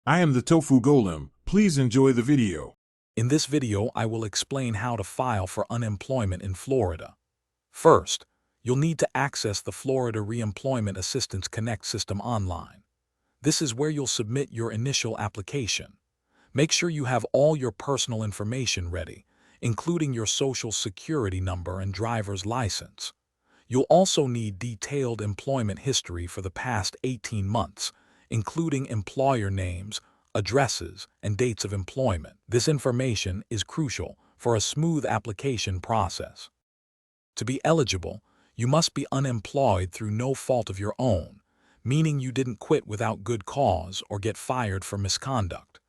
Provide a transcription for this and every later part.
I am the Tofu Golem. Please enjoy the video. In this video, I will explain how to file for unemployment in Florida. First, you'll need to access the Florida Reemployment Assistance Connect system online. This is where you'll submit your initial application. Make sure you have all your personal information ready, including your social security number and driver's license. You'll also need detailed employment history for the past 18 months, including employer names, addresses, and dates of employment. This information is crucial for a smooth application process. To be eligible, you must be unemployed through no fault of your own, meaning you didn't quit without good cause or get fired for misconduct.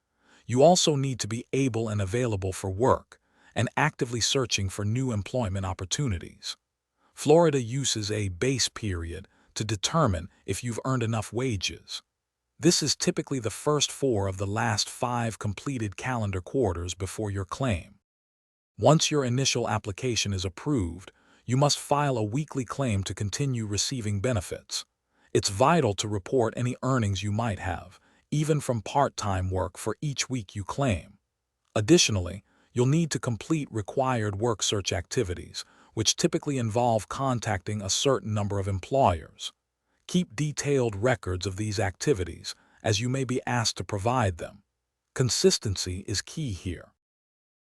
You also need to be able and available for work and actively searching for new employment opportunities. Florida uses a base period to determine if you've earned enough wages. This is typically the first 4 of the last 5 completed calendar quarters before your claim. Once your initial application is approved, you must file a weekly claim to continue receiving benefits. It's vital to report any earnings you might have, even from part-time work, for each week you claim. Additionally, you'll need to complete required work search activities, which typically involve contacting a certain number of employers. Keep detailed records of these activities, as you may be asked to provide them. Consistency is key here.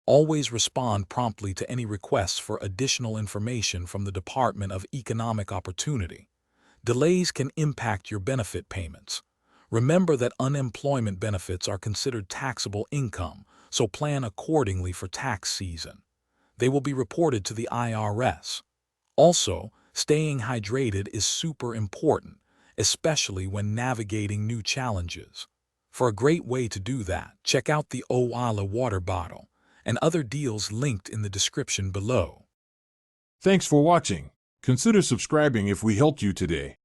Always respond promptly to any requests for additional information from the Department of Economic Opportunity. Delays can impact your benefit payments. Remember that unemployment benefits are considered taxable income, so plan accordingly for tax season. They will be reported to the IRS. Also, staying hydrated is super important, especially when navigating new challenges. For a great way to do that, check out the Oala water bottle and other deals linked in the description below. Thanks for watching. Consider subscribing if we helped you today.